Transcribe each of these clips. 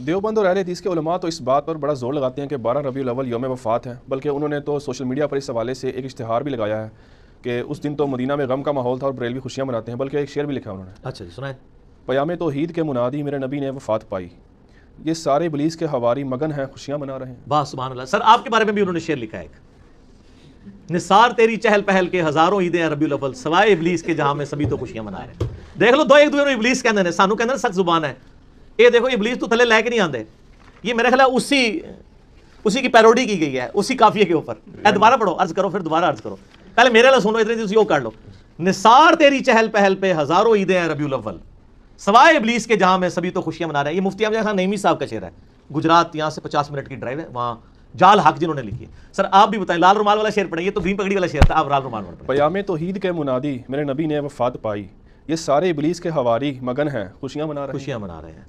دیوبند اور اہل حدیث کے علماء تو اس بات پر بڑا زور لگاتے ہیں کہ 12 ربیع الاول یوم وفات ہے، بلکہ انہوں نے تو سوشل میڈیا پر اس حوالے سے ایک اشتہار بھی لگایا ہے کہ اس دن تو مدینہ میں غم کا ماحول تھا اور بریلوی خوشیاں مناتے ہیں، بلکہ ایک شعر بھی لکھا انہوں نے۔ اچھا جی سنائیں۔ پیام توحید کے منادی میرے نبی نے وفات پائی، یہ سارے ابلیس کے حواری مگن ہیں خوشیاں منا رہے ہیں۔ واہ سبحان اللہ۔ سر آپ کے بارے میں بھی انہوں نے شعر لکھا ہے ایک، نثار تیری چہل پہل کے ہزاروں عیدیں ہیں ربیع الاول، سوائے ابلیس کے جہاں میں سبھی تو خوشیاں منا رہے ہیں۔ دیکھ لو، دو ایک دوسرے ابلیس کہندے نے، سانو کہندے نے سخت زبان ہے، یہ دیکھو ابلیس تو تھلے لے کے نہیں آندے، یہ میرے خیال ہے اسی کی پیروڈی کی گئی ہے اسی قافیے کے اوپر۔ دوبارہ پڑھو، عرض کرو، پھر دوبارہ عرض کرو، پہلے میرے لئے سنو، اتنے تسی وہ کر لو۔ نثار تیری چہل پہل پہ ہزاروں عیدیں ہیں ربیع الاول، سوائے ابلیس کے جہاں میں سبھی تو خوشیاں منا رہے ہیں۔ یہ مفتی احمد خان نعیمی صاحب کا شعر ہے، گجرات، یہاں سے 50 منٹ کی ڈرائیو ہے، وہاں جال حق جنہوں نے لکھی ہے۔ سر آپ بھی بتائیں، لال رومال والا شعر پڑھیں، یہ تو گرین پگڑی والا شعر تھا، آپ لال رومال والا پڑھیں۔ پیام توحید کے منادی میرے نبی نے وفات پائی، یہ سارے ابلیس کے حواری مگن ہیں خوشیاں منا رہے ہیں۔ خوشیاں منا رہے ہیں۔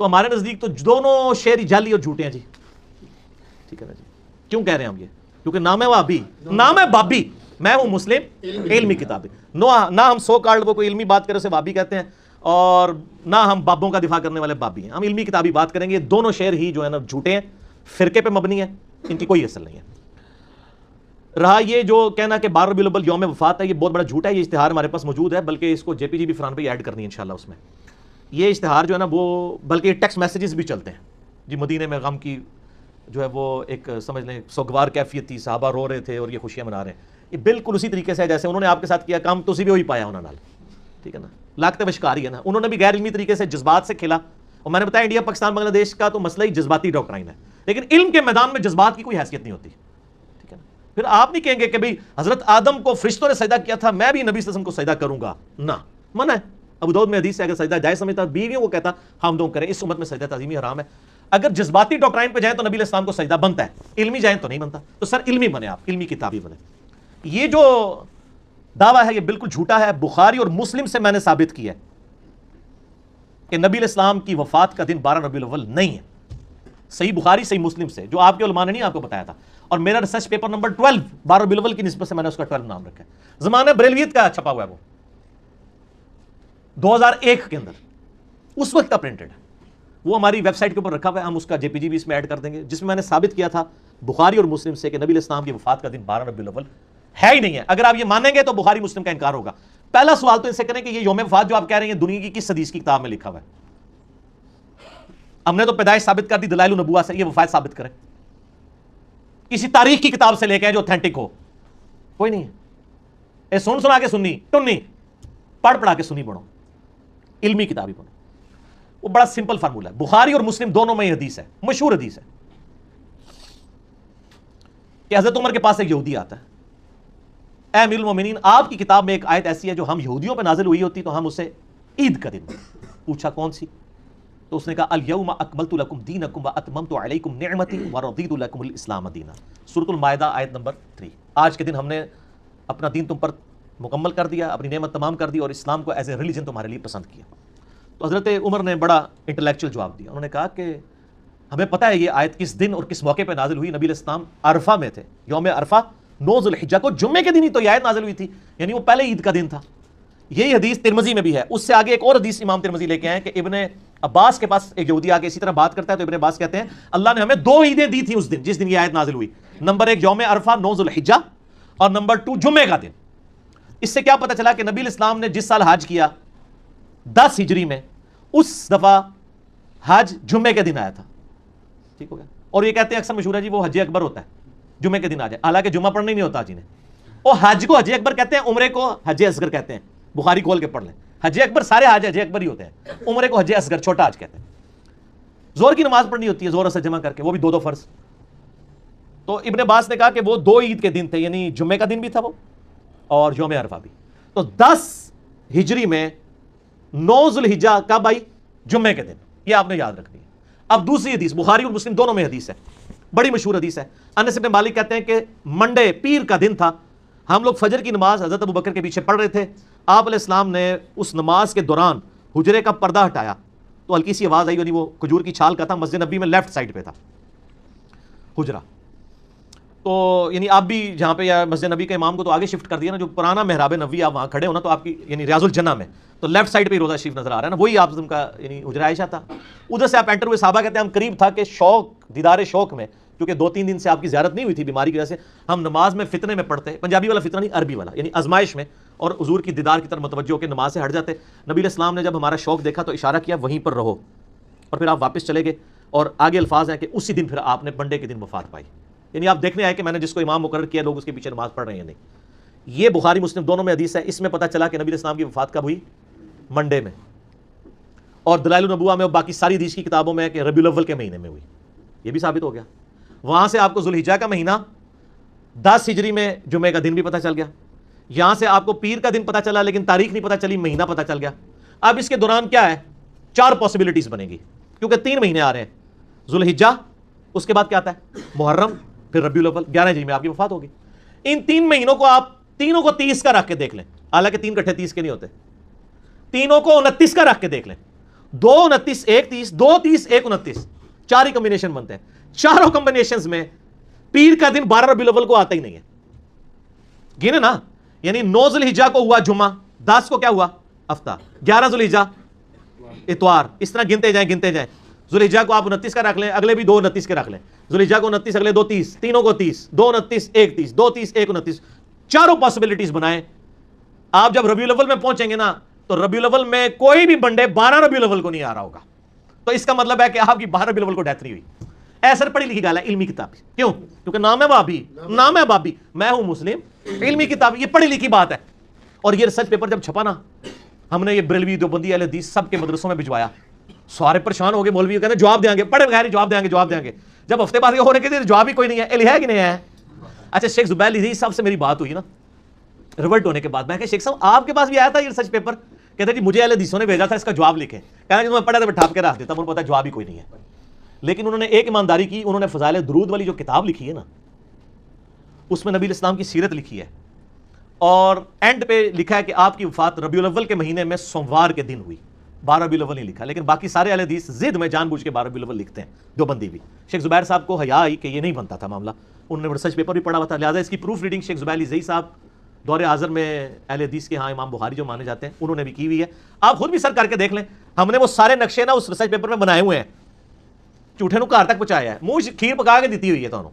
تو ہمارے نزدیک تو دونوں شعر ہی جعلی اور جھوٹے ہیں جی، ٹھیک ہے نا جی۔ کیوں کہہ رہے ہیں ہم یہ؟ کیونکہ نام ہے وابی، نام ہے بابی، میں ہوں مسلم علمی کتابی، نہ ہم سو کارڈ کو کوئی علمی بات کرے اسے وابی کہتے ہیں، اور نہ ہم بابوں کا دفاع کرنے والے بابی ہیں، ہم علمی کتابی بات کریں گے۔ دونوں شعر ہی جو ہے نا جھوٹے ہیں، فرقے پہ مبنی ہے، ان کی کوئی اصل نہیں ہے۔ رہا یہ جو کہنا کہ 12 ربیع الاول یوم وفات ہے، یہ بہت بڑا جھوٹ ہے، یہ اشتہار ہمارے پاس موجود ہے، بلکہ اس کو جے پی جی بھی فرحان پہ ایڈ کرنی ہے انشاءاللہ اس میں۔ یہ اشتہار جو ہے نا وہ بلکہ ٹیکسٹ میسیجز بھی چلتے ہیں جی، مدینے میں غم کی جو ہے وہ ایک سمجھ لیں سوگوار کیفیت تھی، صحابہ رو رہے تھے اور یہ خوشیاں منا رہے ہیں۔ یہ بالکل اسی طریقے سے ہے جیسے انہوں نے آپ کے ساتھ کیا کام، تو اسی بھی وہی پایا انہوں نے، ٹھیک ہے نا، لاگتے وشکاری ہے نا۔ انہوں نے بھی غیر علمی طریقے سے جذبات سے کھیلا، اور میں نے بتایا انڈیا پاکستان بنگلہ دیش کا تو مسئلہ ہی جذباتی ڈاکٹرائن ہے، لیکن علم کے میدان میں جذبات کی کوئی حیثیت نہیں ہوتی، ٹھیک ہے نا۔ پھر آپ نہیں کہیں گے کہ بھئی حضرت آدم کو فرشتوں نے سجدہ کیا تھا، میں بھی نبی صلی اللہ علیہ وسلم کو سجدہ کروں گا، نہ، منع ہے۔ ابو داؤد میں حدیث ہے، اگر سجدہ جائز سمجھتا بیویوں کو کہتا ہم دونوں کریں، اس امت میں سجدہ تعظیمی حرام ہے۔ اگر جذباتی ڈاکٹرائن پہ جائیں تو نبی علیہ السلام کو سجدہ بنتا ہے، علمی جائیں تو نہیں بنتا۔ تو سر علمی بنے، آپ علمی کتابی بنے۔ یہ جو دعویٰ ہے یہ بالکل جھوٹا ہے، بخاری اور مسلم سے میں نے ثابت کیا ہے کہ نبی علیہ السلام کی وفات کا دن 12 ربیع الاول نہیں ہے، صحیح بخاری صحیح مسلم سے، جو آپ کے علماء نے نہیں آپ کو بتایا تھا۔ اور میرا ریسرچ پیپر نمبر 12 12 ربیع الاول کی نسبت سے میں نے اس کا 12 نام رکھا ہے، زمانہ بریلویت کا چھپا ہوا ہے، وہ 2001 کے اندر اس وقت کا پرنٹڈ ہے، وہ ہماری ویب سائٹ کے اوپر رکھا ہوا ہے، ہم اس کا جے پی جی بھی اس میں ایڈ کر دیں گے، جس میں نے ثابت کیا تھا بخاری اور مسلم سے کہ نبی علیہ السلام کی وفات کا دن 12 ربیع الاول ہے ہی نہیں ہے۔ اگر آپ یہ مانیں گے تو بخاری مسلم کا انکار ہوگا۔ پہلا سوال تو ان سے کریں کہ یہ یوم وفات جو آپ کہہ رہے ہیں دنیا کی کس حدیث کی کتاب میں لکھا ہوا ہے؟ ہم نے تو پیدائش ثابت کر دی دلائل النبوہ سے، یہ وفات ثابت کریں کسی تاریخ کی کتاب سے لے کے جو اوتھینٹک ہو، کوئی نہیں ہے۔ اے سن سنا کے سنی ٹنی، پڑھ پڑھا کے سنی پڑھو، علمی کتابی پڑھو۔ وہ بڑا سمپل فارمولہ ہے، بخاری اور مسلم دونوں میں یہ حدیث ہے، مشہور حدیث ہے کہ حضرت عمر کے پاس ایک یہودی آتا ہے، اے امیر المومنین آپ کی کتاب میں ایک آیت ایسی ہے جو ہم یہودیوں پہ نازل ہوئی ہوتی تو ہم اسے عید کا دن پوچھا کون سی؟ تو اس نے کہا الیوم اکملت لکم دینکم واتممت علیکم نعمتی ورضیت لکم الاسلام دینا، سورۃ المائدہ آیت نمبر 3۔ آج کے دن ہم نے اپنا دین تم پر مکمل کر دیا، اپنی نعمت تمام کر دی اور اسلام کو ایز اے ریلیجن تمہارے لیے پسند کیا۔ تو حضرت عمر نے بڑا انٹلیکچوئل جواب دیا، انہوں نے کہا کہ ہمیں پتہ ہے یہ آیت کس دن اور کس موقع پہ نازل ہوئی، نبی علیہ السلام عرفہ میں تھے، یوم عرفہ 9 ذو الحجہ کو، جمعے کے دن ہی تو یہ آیت نازل ہوئی تھی، یعنی وہ پہلے عید کا دن تھا۔ یہی حدیث ترمذی میں بھی ہے، اس سے آگے ایک اور حدیث امام ترمذی لے کے آئے کہ ابن عباس کے پاس ایک یہودی آگے اسی طرح بات کرتا ہے، تو ابن عباس کہتے ہیں اللہ نے ہمیں 2 عیدیں دی تھیں اس دن جس دن یہ آیت نازل ہوئی، نمبر 1 یوم عرفہ 9 ذو الحجہ، اور نمبر 2 جمعے کا دن۔ اس سے کیا پتہ چلا کہ نبی علیہ السلام نے جس سال حج کیا 10 ہجری میں، اس دفعہ حج جمعے کے دن آیا تھا، ٹھیک ہو گیا۔ اور یہ کہتے ہیں اکثر مشہور ہے جی وہ حج اکبر ہوتا ہے، جمعے کے دن آ جائے، حالانکہ جمعہ پڑھنا ہی نہیں ہوتا جی نے، اور حج کو حج اکبر کہتے ہیں، عمرے کو حج اصغر کہتے ہیں، بخاری کھول کے پڑھ لیں، حج اکبر سارے حج اکبر ہی ہوتے ہیں، عمرے کو حج اصغر چھوٹا حج کہتے ہیں۔ زور کی نماز پڑھنی ہوتی ہے زور سے جمع کر کے، وہ بھی 2 فرض۔ تو ابن عباس نے کہا کہ وہ 2 عید کے دن تھے، یعنی جمعے کا دن بھی تھا وہ اور یوم عرفہ بھی۔ تو 10 ہجری میں 9 ذوالحجہ کب آئی؟ جمعے کے دن، یہ آپ نے یاد رکھنی ہے۔ اب دوسری حدیث بخاری اور مسلم دونوں میں حدیث ہے، بڑی مشہور حدیث ہے، انس بن مالک کہتے ہیں کہ منڈے پیر کا دن تھا، ہم لوگ فجر کی نماز حضرت ابو بکر کے پیچھے پڑھ رہے تھے، آپ علیہ السلام نے اس نماز کے دوران حجرے کا پردہ ہٹایا تو ہلکی سی آواز آئی، یعنی وہ کھجور کی چھال کا تھا، مسجد نبی میں لیفٹ سائڈ پہ تھا حجرہ، تو یعنی آپ بھی جہاں پہ یا مسجد نبی کے امام کو تو آگے شفٹ کر دیا نا, جو پرانا محراب نبوی آپ وہاں کھڑے ہو نا, تو آپ کی یعنی ریاض الجنہ میں تو لیفٹ سائڈ پہ ہی روضہ شریف نظر آ رہا ہے نا, وہی آپ کا یعنی حجرہ عائشہ تھا. ادھر سے آپ انٹر ہوئے, صحابہ کہتے ہیں ہم قریب تھا کہ شوق, دیدار شوق میں, کیونکہ 2-3 دن سے آپ کی زیارت نہیں ہوئی تھی بیماری کی وجہ سے, ہم نماز میں فتنے میں پڑھتے, پنجابی والا فتنہ نہیں عربی والا, یعنی آزمائش میں, اور حضور کی دیدار کی طرف متوجہ ہو کے نماز سے ہٹ جاتے. نبی علیہ السلام نے جب ہمارا شوق دیکھا تو اشارہ کیا وہیں پر رہو, اور پھر آپ واپس چلے گئے, اور آگے الفاظ ہیں کہ اسی دن پھر آپ نے منڈے کے دن وفات پائی. یعنی آپ دیکھنے آئے کہ میں نے جس کو امام مقرر کیا لوگ اس کے پیچھے نماز پڑھ رہے ہیں نہیں. یہ بخاری مسلم دونوں میں حدیث ہے. اس میں پتہ چلا کہ نبی علیہ السلام کی وفات کب ہوئی, منڈے میں, اور دلائل النبوہ میں اور باقی ساری حدیث کی کتابوں میں کہ ربیع الاول کے مہینے میں ہوئی. یہ بھی ثابت ہو گیا. وہاں سے آپ کو ذوالحجہ کا مہینہ 10 ہجری میں جمعے کا دن بھی پتہ چل گیا. یہاں سے آپ کو پیر کا دن پتہ چلا لیکن تاریخ نہیں پتہ چلی, مہینہ پتہ چل گیا. اب اس کے دوران کیا ہے, 4 پاسبلٹیز بنے گی, کیونکہ 3 مہینے آ رہے ہیں, ذوالحجہ, اس کے بعد کیا آتا ہے محرم, پھر ربیع الاول, 11 ہجری میں آپ کی وفات ہوگی. ان 3 مہینوں کو آپ تینوں کو 30 کا رکھ کے دیکھ لیں, حالانکہ 3 کٹھے 30 کے نہیں ہوتے, تینوں کو 29 کا رکھ کے دیکھ لیں. 2 29 1 30, 2 30 1 29, 4 ہی کمبینیشن بنتے ہیں. چاروں کمبینیشنز میں پیر کا دن 12 ربیع الاول کو آتا ہی نہیں ہے. گنے نا, یعنی 9 ذوالحجہ کو ہوا جمعہ, 10 کو کیا ہوا ہفتہ, 11 ذوالحجہ اتوار, اس طرح گنتے جائیں. ذوالحجہ کو آپ 29 کا رکھ لیں, اگلے بھی 2 29 کے رکھ لیں. ذوالحجہ کو 29, اگلے 2 30, تینوں کو 30, 2 29 1 30, 2 30 1 29, چاروں پاسبلٹیز بنائیں. آپ جب ربیع الاول میں پہنچیں گے نا, تو ربیع الاول میں کوئی بھی منڈے 12 ربیع الاول کو نہیں آ رہا ہوگا. تو اس کا مطلب ہے کہ آپ کی 12 ربیع الاول کو ڈیتھ نہیں ہوئی. ایسر پڑھی لکھی گال ہے, علمی کتاب. کیوں؟ کیونکہ نام ہے بابی, نام ہے بابی, میں ہوں مسلم, علمی کتاب, یہ پڑھی لکھی بات ہے. اور یہ ریسرچ پیپر جب چھپا نا, ہم نے یہ بریلوی دیوبندی اہل حدیث سب کے مدرسوں میں بھجوایا. سارے پریشان ہو گئے, مولوی کہتے ہیں جواب دیں گے, پڑھے بغیر جواب دیں گے. جب ہفتے بعد ہونے کے دن جواب ہی کوئی نہیں ہے, ہے کہ نہیں ہے. اچھا, شیخ زبیر علی صاحب سے میری بات ہوئی نا ریورٹ ہونے کے بعد, میں کہ شیخ صاحب آپ کے پاس بھی آیا تھا یہ ریسرچ پیپر؟ کہتے ہیں جی مجھے اہل حدیثوں نے بھیجا تھا, اس کا جواب لکھیں. کہنا جب میں پڑھا تھا میں ٹھاپ کے رکھ دیتا, مجھے پتا جواب ہی کوئی نہیں ہے. لیکن انہوں نے ایک ایمانداری کی, انہوں نے فضائل درود والی جو کتاب لکھی ہے نا, اس میں نبی علیہ السلام کی سیرت لکھی ہے, اور اینڈ پہ لکھا ہے کہ آپ کی وفات ربیع الاول کے مہینے میں سوموار کے دن ہوئی. 12 ربیع الاول نہیں لکھا, لیکن باقی سارے اہل حدیث ضد میں جان بوجھ کے 12 ربیع الاول لکھتے ہیں, دیوبندی بھی. شیخ زبیر صاحب کو حیا آئی کہ یہ نہیں بنتا تھا معاملہ, انہوں نے ریسرچ پیپر بھی پڑھا ہوا تھا, لہٰذا اس کی پروف ریڈنگ شیخ زبیر علی صاحب دور حاضر میں اہل حدیث کے ہاں امام بخاری جو مانے جاتے ہیں انہوں نے بھی کی ہوئی ہے. آپ خود بھی سر کر کے دیکھ لیں, ہم نے وہ سارے نقشے نا اس ریسرچ پیپر میں بنائے ہوئے ہیں, جھوٹے نو گھر تک پہنچایا ہے. منہ کھیر پکا کے دیتی ہوئی ہے تمہیں,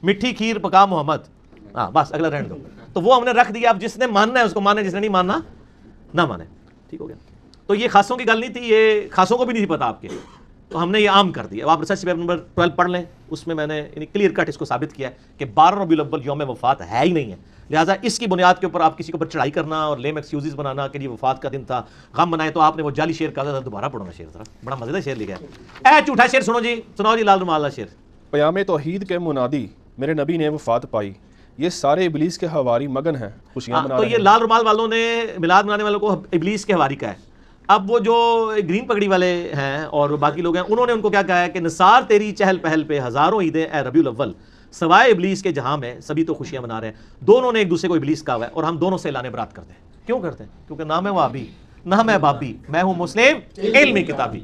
میٹھی کھیر پکا محمد, ہاں بس اگلا رہنے دو. تو وہ ہم نے رکھ دیا, اب جس نے ماننا ہے اس کو مانے, جس نے نہیں ماننا نہ مانے. ٹھیک ہو گیا. تو یہ خاصوں کی گل نہیں تھی, یہ خاصوں کو بھی نہیں تھی پتا آپ کے, تو ہم نے یہ عام کر دیا. اب آپ ریسرچ پیپر نمبر 12 پڑھ لیں, اس میں نے یعنی کلیئر کٹ اس کو ثابت کیا ہے کہ 12 ربیع الاول یوم وفات ہے ہی نہیں ہے. لہٰذا اس کی بنیاد کے اوپر آپ کسی کے اوپر چڑھائی کرنا اور لیم ایکسکیوزز بنانا کہ یہ وفات کا دن تھا, غم منائے, تو آپ نے وہ جعلی شعر کہا تھا, دوبارہ پڑھو نا شعر, ذرا بڑا مزیدار شعر لکھا ہے. اے جھوٹا شعر سنو جی, سناؤ جی لال رومال والا شعر. پیام توحید کے منادی میرے نبی نے وفات پائی, یہ سارے ابلیس کے حواری مگن ہیں خوشیاں منا تو رہے یہ ہیں. لال رومال والوں نے میلاد منانے والوں کو ابلیس کے حواری کا ہے. اب وہ جو گرین پگڑی والے ہیں اور باقی لوگ ہیں, انہوں نے ان کو کیا کہا ہے کہ نثار تیری چہل پہل پہ ہزاروں عیدیں اے ربیع الاول, سوائے ابلیس کے جہاں میں سبھی تو خوشیاں منا رہے ہیں. دونوں نے ایک دوسرے کو ابلیس کہا ہوا ہے, اور ہم دونوں سے اعلان برات کرتے ہیں. کیوں کرتے ہیں؟ کیونکہ نام ہے وابی, نام ہے بابی, میں ہوں مسلم, علمی کتابی.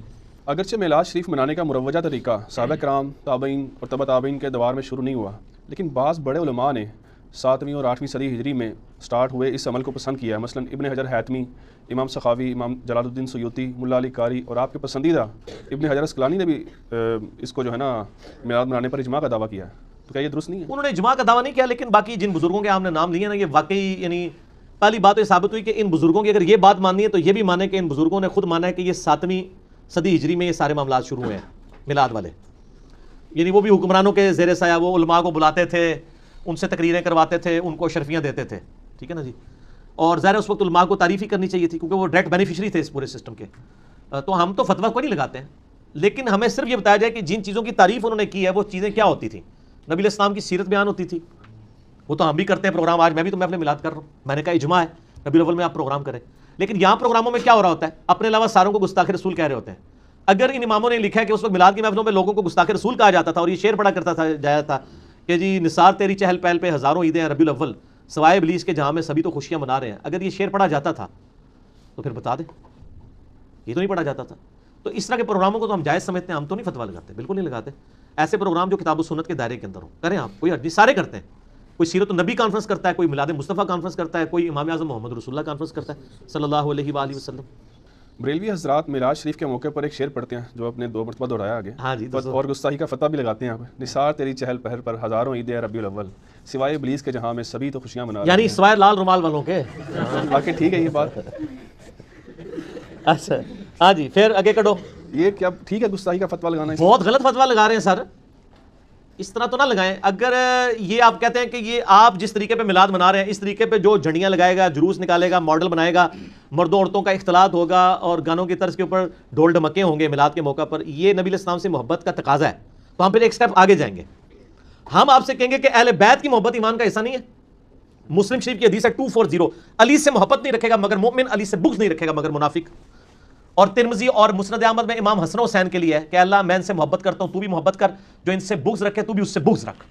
اگرچہ میلاد شریف منانے کا مروجہ طریقہ صحابہ کرام, تابعین اور تبع تابعین کے دوار میں شروع نہیں ہوا, لیکن بعض بڑے علماء نے 7ویں اور 8ویں صدی ہجری میں سٹارٹ ہوئے اس عمل کو پسند کیا ہے. مثلا ابن حجر حیتمی, امام سخاوی, امام جلال الدین سیوطی, ملا علی قاری, اور آپ کے پسندیدہ ابن حجر اسقلانی نے بھی اس کو جو ہے نا میلاد منانے پر اجماع کا دعویٰ کیا ہے. تو کیا یہ درست نہیں ہے؟ انہوں نے اجماع کا دعویٰ نہیں کیا, لیکن باقی جن بزرگوں کے ہم نے نام لیے نا, یہ واقعی یعنی پہلی بات یہ ثابت ہوئی کہ ان بزرگوں کی اگر یہ بات ماننی ہے تو یہ بھی مانے کہ ان بزرگوں نے خود مانا ہے کہ یہ 7ویں صدی ہجری میں یہ سارے معاملات شروع ہوئے ہیں میلاد والے. یعنی وہ بھی حکمرانوں کے زیر سایہ وہ علماء کو بلاتے تھے, ان سے تقریریں کرواتے تھے, ان کو شرفیاں دیتے تھے. ٹھیک ہے نا جی. اور ظاہر اس وقت علماء کو تعریف ہی کرنی چاہیے تھی, کیونکہ وہ ڈائریکٹ بینیفیشری تھے اس پورے سسٹم کے. تو ہم تو فتویٰ کو نہیں لگاتے ہیں, لیکن ہمیں صرف یہ بتایا جائے کہ جن چیزوں کی تعریف انہوں نے کی ہے وہ چیزیں کیا ہوتی تھیں. نبی علیہ السلام کی سیرت بیان ہوتی تھی, وہ تو ہم بھی کرتے ہیں پروگرام. آج میں بھی تو محفل میلاد کر رہا ہوں, میں نے کہا اجماع ہے ربیع الاول میں آپ پروگرام کریں. لیکن یہاں پروگراموں میں کیا ہو رہا ہوتا ہے, اپنے علاوہ ساروں کو گستاخ رسول کہہ رہے ہوتے ہیں. اگر ان اماموں نے لکھا ہے کہ اس وقت میلاد کی محفلوں میں لوگوں کو گستاخ رسول کہا جاتا تھا, اور یہ شعر پڑھا کرتا تھا جایا تھا کہ جی نثار تیری چہل پہل پہ ہزاروں عیدیں ہیں ربیع الاول, سوائے ابلیس کے جہاں میں سبھی تو خوشیاں منا رہے ہیں, اگر یہ شعر پڑھا جاتا تھا تو پھر بتا دیں. یہ تو نہیں پڑھا جاتا تھا. تو اس طرح کے پروگراموں کو تو ہم جائز سمجھتے ہیں, ہم تو نہیں فتویٰ لگاتے, بالکل نہیں لگاتے. ایسے پروگرام جو کتاب و سنت کے دائرے کے اندر ہو کریں آپ، کوئی حرج نہیں، سارے کرتے ہیں. کوئی سیرت النبی کانفرنس کرتا ہے، کوئی میلاد مصطفیٰ کانفرنس کرتا ہے، کوئی امام اعظم محمد رسول اللہ کانفرنس کرتا ہے صلی اللہ علیہ وآلہ وسلم. بریلوی حضرات میراج شریف کے موقع پر ایک شعر پڑھتے ہیں جو اپنے 2 مرتبہ دہرایا آگے. ہاں جی، اور گستاخی کا فتویٰ بھی لگاتے ہیں آپ. نثار تیری چہل پہل پر ہزاروں عید ربیع الاول، سوائے ابلیس کے جہاں میں سبھی تو خوشیاں منا رہے یعنی ہیں. سوائے لال رومال والوں کے. باقی ٹھیک ہے یہ بات. اچھا ہاں جی، پھر آگے کٹو. یہ کیا ٹھیک ہے گستاخی کا فتویٰ لگانا ہے؟ بہت غلط فتویٰ لگا رہے ہیں سر، اس طرح تو نہ لگائیں. اگر یہ آپ کہتے ہیں کہ یہ آپ جس طریقے پہ میلاد منا رہے ہیں اس طریقے پہ جو جھنڈیاں لگائے گا، جلوس نکالے گا، ماڈل بنائے گا، مردوں عورتوں کا اختلاط ہوگا اور گانوں کی طرز کے اوپر ڈھول ڈھمکے ہوں گے میلاد کے موقع پر، یہ نبی علیہ السلام سے محبت کا تقاضا ہے، تو ہم پھر ایک سٹیپ آگے جائیں گے. ہم آپ سے کہیں گے کہ اہل بیت کی محبت ایمان کا حصہ نہیں ہے. مسلم شریف کی حدیث ہے 240، علی سے محبت نہیں رکھے گا مگر مومن، علی سے بغض نہیں رکھے گا مگر منافق. اور ترمذی اور مسند احمد میں امام حسن و حسین کے لیے ہے کہ اللہ میں ان سے محبت کرتا ہوں، تو بھی محبت کر، جو ان سے بغض رکھے تو بھی اس سے بغض رکھ.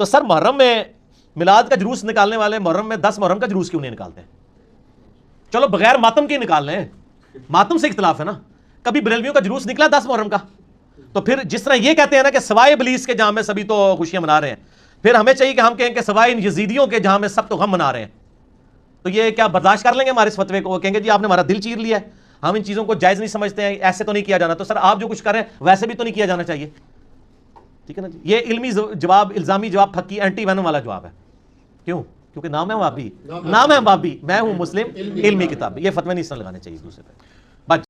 تو سر محرم میں میلاد کا جلوس نکالنے والے محرم میں 10 محرم کا جلوس کیوں نہیں نکالتے ہیں؟ چلو بغیر ماتم کے نکال لیں، ماتم سے اختلاف ہے نا. کبھی بریلویوں کا جلوس نکلا 10 محرم کا؟ تو پھر جس طرح یہ کہتے ہیں نا کہ سوائے ابلیس کے جہاں میں سبھی تو خوشیاں منا رہے ہیں، پھر ہمیں چاہیے کہ ہم کہیں کہ سوائے ان یزیدیوں کے جہاں میں سب تو غم منا رہے ہیں. تو یہ کیا برداشت کر لیں گے ہمارے اس فتوے کو؟ وہ کہیں گے جی آپ نے ہمارا دل چیر لیا ہے، ہم ان چیزوں کو جائز نہیں سمجھتے ہیں، ایسے تو نہیں کیا جانا. تو سر آپ جو کچھ کر رہے ہیں ویسے بھی تو نہیں کیا جانا چاہیے. ٹھیک ہے نا جی. یہ علمی جواب، الزامی جواب، پھکی اینٹی وینم والا جواب ہے. کیوں؟ کیونکہ نام ہے وابی، نام ہے وابی، میں ہوں مسلم علمی کتاب. یہ فتوے نہیں اس طرح لگانے چاہیے دوسرے پہ.